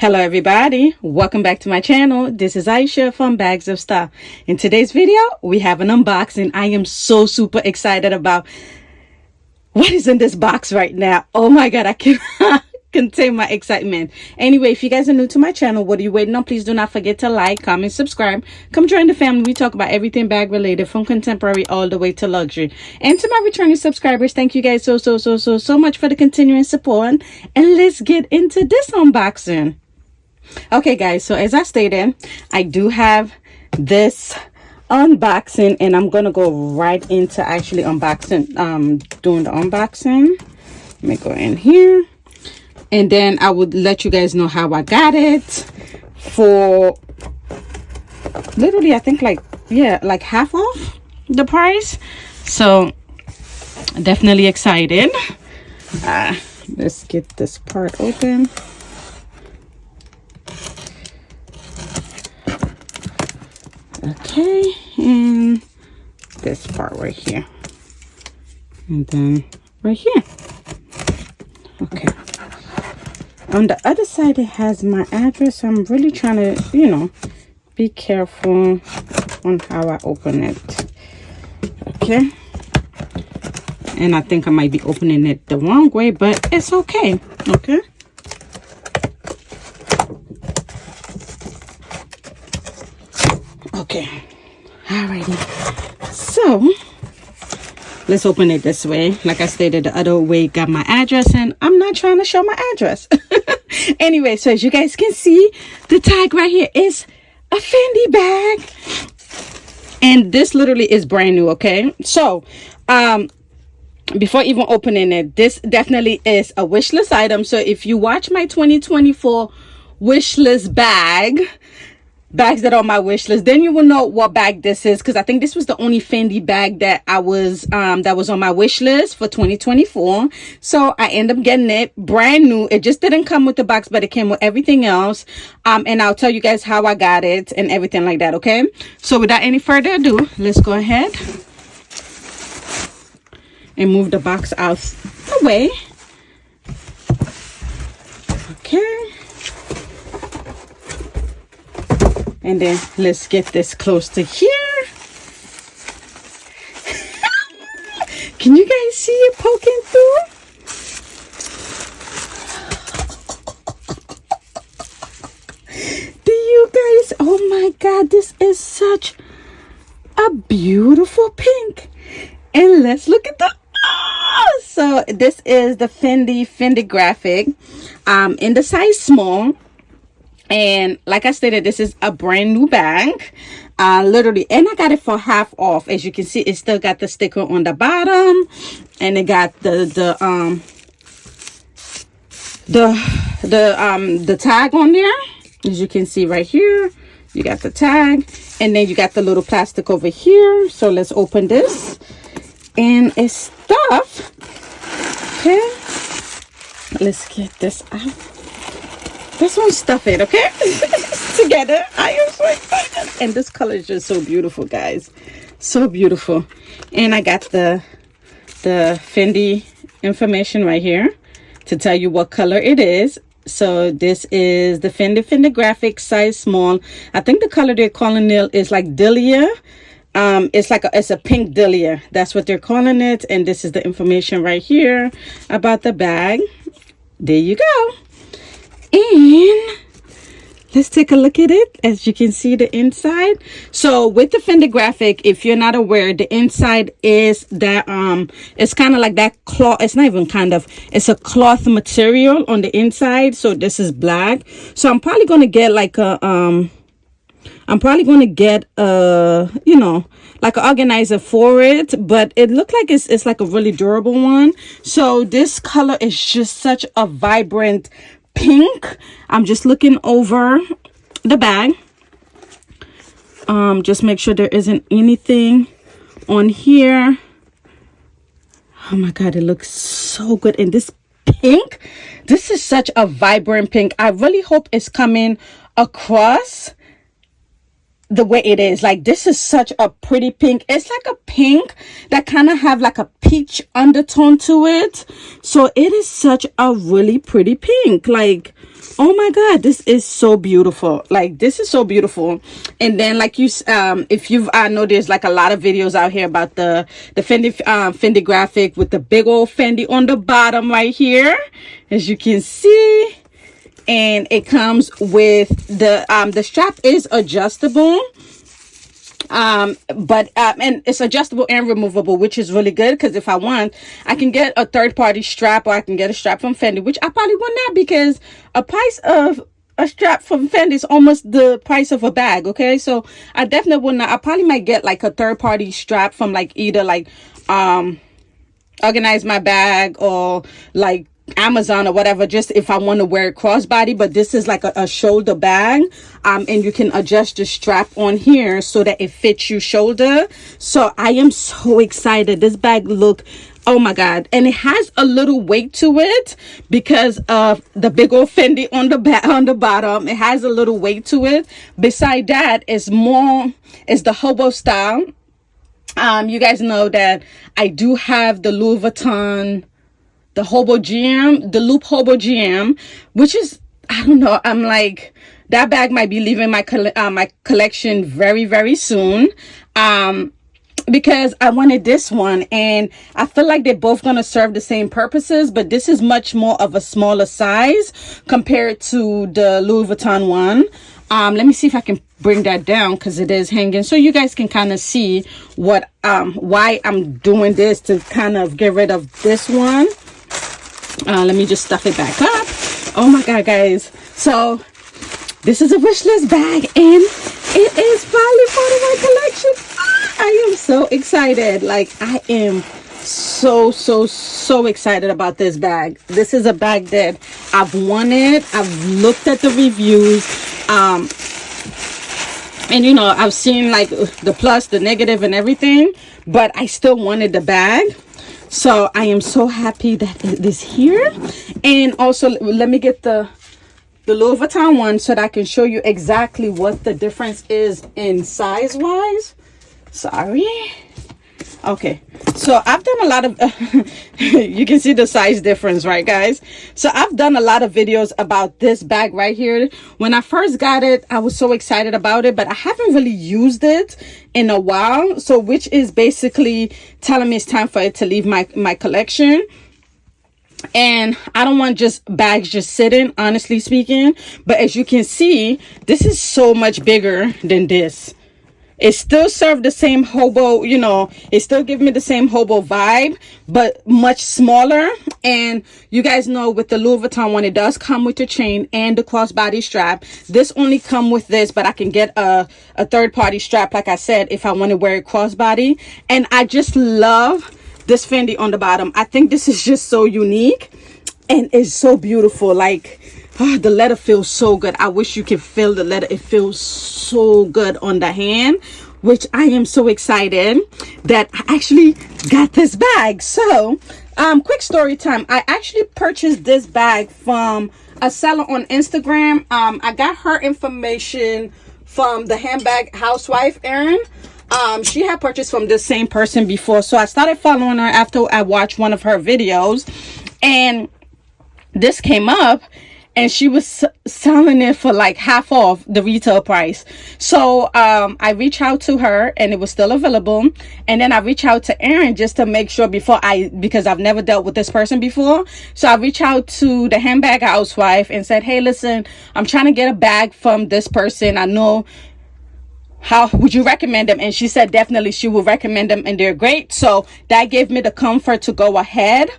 Hello everybody, welcome back to my channel. This is Aisha from Bags of Style. In today's video, we have an unboxing. I am so super excited about what is in this box right now. Oh my god, I cannot contain my excitement. Anyway, if you guys are new to my channel, what are you waiting on? Please do not forget to like, comment, subscribe. Come join the family. We talk about everything bag related, from contemporary all the way to luxury. And to my returning subscribers, thank you guys so much for the continuing support. And let's get into this unboxing. Okay guys, so as I stated, I do have this unboxing, and I'm gonna go right into actually unboxing, doing the unboxing. Let me go in here, and then I would let you guys know how I got it for literally, I think like half off the price. So definitely excited. Let's get this part open. Okay, and this part right here, and then right here. Okay, on the other side it has my address, so I'm really trying to be careful on how I open it. Okay, and I think I might be opening it the wrong way, but it's okay. Okay, okay, alrighty, so let's open it this way. Like I stated, the other way got my address, and I'm not trying to show my address. Anyway, so as you guys can see, the tag right here is a Fendi bag, and this literally is brand new. Okay, so before even opening it, this definitely is a wish list item. So if you watch my 2024 wish list bags that are on my wish list, then you will know what bag this is, because I think this was the only Fendi bag that I was that was on my wish list for 2024. So I ended up getting it brand new. It just didn't come with the box, but it came with everything else, and I'll tell you guys how I got it and everything like that. Okay, so without any further ado, let's go ahead and move the box out the way. Okay, and then let's get this close to here. Can you guys see it poking through? Do you guys? Oh my god, this is such a beautiful pink. And let's look at the so this is the Fendigraphy in the size small. And like I stated, this is a brand new bag, literally, and I got it for half off. As you can see, it still got the sticker on the bottom, and it got the tag on there. As you can see right here, you got the tag, and then you got the little plastic over here. So let's open this, and it's stuff. Okay, let's get this out. This one, stuff it, okay? Together. I am so excited. And this color is just so beautiful, guys. So beautiful. And I got the Fendi information right here to tell you what color it is. So this is the Fendigraphy size small. I think the color they're calling it is like Dahlia. It's a pink Dahlia. That's what they're calling it. And this is the information right here about the bag. There you go. And let's take a look at it. As you can see, the inside. So with the Fendigraphy, if you're not aware, the inside is that it's kind of like that cloth. It's not even kind of, it's a cloth material on the inside. So this is black. So I'm probably going to get like a like an organizer for it, but it looked like it's like a really durable one. So this color is just such a vibrant pink. I'm just looking over the bag, just make sure there isn't anything on here. Oh my god, it looks so good. And this pink, this is such a vibrant pink. I really hope it's coming across the way it is. Like, this is such a pretty pink. It's like a pink that kind of have like a peach undertone to it. So it is such a really pretty pink. Like, oh my god, this is so beautiful. Like, this is so beautiful. And then, like, you if you've know, there's like a lot of videos out here about the Fendigraphy with the big old Fendi on the bottom right here, as you can see. And it comes with the strap is adjustable, and it's adjustable and removable, which is really good, because if I want, I can get a third-party strap, or I can get a strap from Fendi, which I probably would not, because a price of a strap from Fendi is almost the price of a bag. Okay, so I definitely would not. I probably might get like a third-party strap from like either like Organize My Bag or like Amazon or whatever, just if I want to wear it crossbody. But this is like a shoulder bag, and you can adjust the strap on here so that it fits you shoulder. So I am so excited. This bag look, oh my god, and it has a little weight to it because of the big old Fendi on the bottom. It has a little weight to it. Beside that, it's the hobo style. You guys know that I do have the Louis Vuitton, the Hobo GM, the Loop Hobo GM, which is, I don't know, I'm like, that bag might be leaving my collection very, very soon, because I wanted this one, and I feel like they're both going to serve the same purposes, but this is much more of a smaller size compared to the Louis Vuitton one. Let me see if I can bring that down, because it is hanging, so you guys can kind of see what why I'm doing this, to kind of get rid of this one. Let me just stuff it back up. Oh my god, guys, so this is a Wishlist bag, and it is finally part of my collection. I am so excited. Like, I am so excited about this bag. This is a bag that I've wanted. I've looked at the reviews, and you know, I've seen like the plus, the negative, and everything, but I still wanted the bag. So I am so happy that it is here. And also, let me get the Louis Vuitton one so that I can show you exactly what the difference is in size wise. Sorry. Okay, so I've done a lot of you can see the size difference, right guys? So I've done a lot of videos about this bag right here. When I first got it, I was so excited about it, but I haven't really used it in a while, so which is basically telling me it's time for it to leave my collection. And I don't want just bags just sitting, honestly speaking, but as you can see, this is so much bigger than this. It still served the same hobo, you know, it still gives me the same hobo vibe, but much smaller. And you guys know with the Louis Vuitton one, it does come with the chain and the crossbody strap. This only come with this, but I can get a third-party strap, like I said, if I want to wear it crossbody. And I just love this Fendi on the bottom. I think this is just so unique, and it's so beautiful. Like, oh, the leather feels so good. I wish you could feel the leather. It feels so good on the hand, which I am so excited that I actually got this bag. So quick story time. I actually purchased this bag from a seller on Instagram. I got her information from the handbag housewife, Erin. She had purchased from the same person before, so I started following her after I watched one of her videos, and this came up, and she was selling it for like half off the retail price. So I reached out to her, and it was still available. And then I reached out to Erin just to make sure because I've never dealt with this person before. So I reached out to the handbag housewife and said, hey, listen, I'm trying to get a bag from this person. I know, how would you recommend them? And she said definitely she will recommend them, and they're great. So that gave me the comfort to go ahead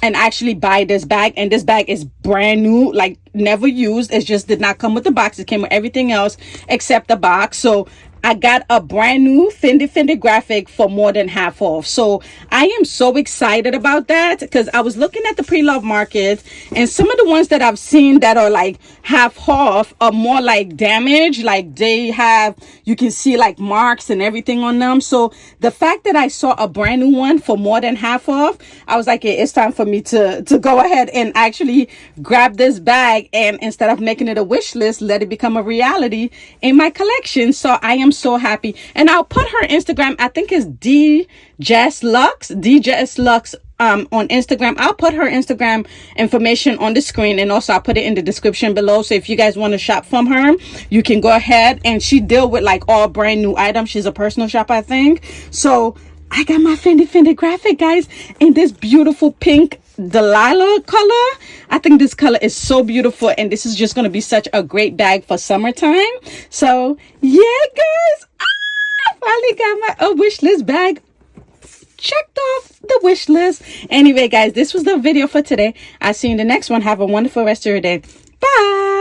and actually buy this bag. And this bag is brand new, like never used. It just did not come with the box. It came with everything else except the box. So I got a brand new Fendigraphy for more than half off. So I am so excited about that, because I was looking at the pre-love market, and some of the ones that I've seen that are like half off are more like damaged. Like they have, you can see like marks and everything on them. So the fact that I saw a brand new one for more than half off, I was like, it's time for me to go ahead and actually grab this bag, and instead of making it a wish list, let it become a reality in my collection. So I am I'm so happy. And I'll put her Instagram, I think it's DJS Lux on Instagram. I'll put her Instagram information on the screen, and also I'll put it in the description below. So if you guys want to shop from her, you can go ahead. And she deal with like all brand new items. She's a personal shopper, I think. So I got my Fendigraphy, guys, in this beautiful pink Delilah color. I think this color is so beautiful, and this is just going to be such a great bag for summertime. So yeah, guys, I finally got my wish list bag checked off the wish list. Anyway, guys, this was the video for today. I'll see you in the next one. Have a wonderful rest of your day. Bye.